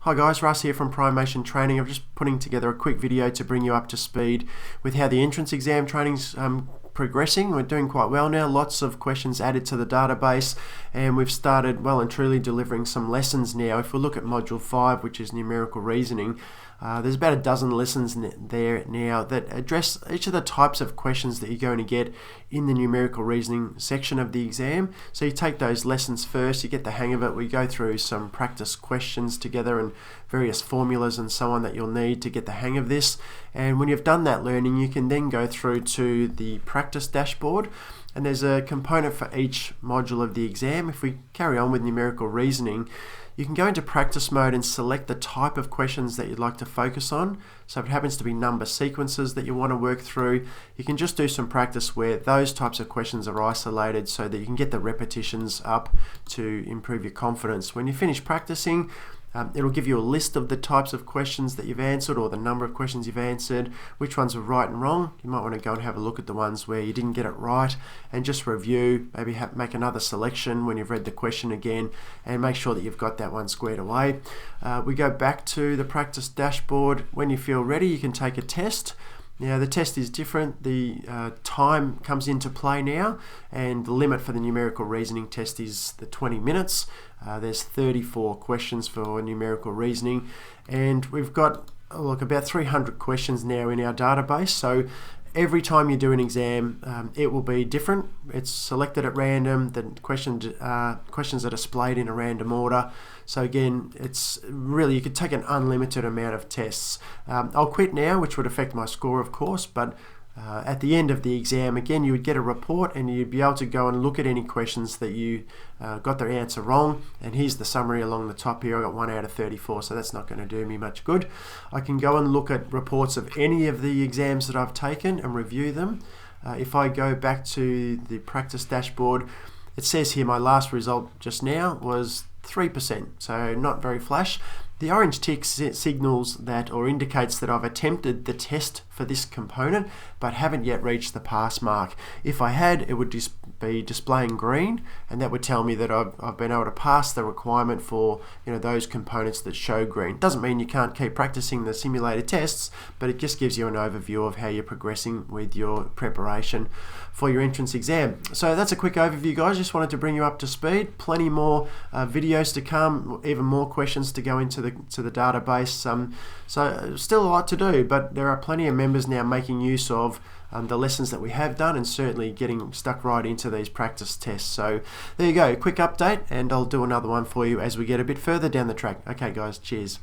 Hi guys, Russ here from Primation Training. I'm just putting together a quick video to bring you up to speed with how the entrance exam training's progressing. We're doing quite well now, lots of questions added to the database, and we've started well and truly delivering some lessons now. If we look at Module 5, which is numerical reasoning, there's about a dozen lessons there now that address each of the types of questions that you're going to get in the numerical reasoning section of the exam. So you take those lessons first, you get the hang of it, we go through some practice questions together and various formulas and so on that you'll need to get the hang of this. And when you've done that learning, you can then go through to the practice dashboard, and there's a component for each module of the exam. If we carry on with numerical reasoning, you can go into practice mode and select the type of questions that you'd like to focus on. So if it happens to be number sequences that you want to work through, you can just do some practice where those types of questions are isolated so that you can get the repetitions up to improve your confidence. When you finish practicing, it'll give you a list of the types of questions that you've answered or the number of questions you've answered, which ones were right and wrong. You might want to go and have a look at the ones where you didn't get it right and just review, maybe make another selection when you've read the question again and make sure that you've got that one squared away. We go back to the practice dashboard. When you feel ready, you can take a test. Now the test is different, the time comes into play now, and the limit for the numerical reasoning test is the 20 minutes. There's 34 questions for numerical reasoning, and we've got about 300 questions now in our database. So every time you do an exam, it will be different. It's selected at random, the questions are displayed in a random order. So again, it's really, you could take an unlimited amount of tests. I'll quit now, which would affect my score of course, but at the end of the exam, again, you would get a report and you'd be able to go and look at any questions that you got their answer wrong. And here's the summary along the top here. I got 1 out of 34, so that's not going to do me much good. I can go and look at reports of any of the exams that I've taken and review them. If I go back to the practice dashboard, it says here my last result just now was 3%, so not very flash. The orange tick signals that or indicates that I've attempted the test for this component but haven't yet reached the pass mark. If I had, it would be displaying green, and that would tell me that I've been able to pass the requirement for those components that show green. Doesn't mean you can't keep practicing the simulated tests, but it just gives you an overview of how you're progressing with your preparation for your entrance exam. So that's a quick overview, guys. Just wanted to bring you up to speed. Plenty more videos to come, even more questions to go into the database. So still a lot to do, but there are plenty of members now making use of the lessons that we have done and certainly getting stuck right into these practice tests. So there you go, quick update, and I'll do another one for you as we get a bit further down the track. Okay guys, cheers.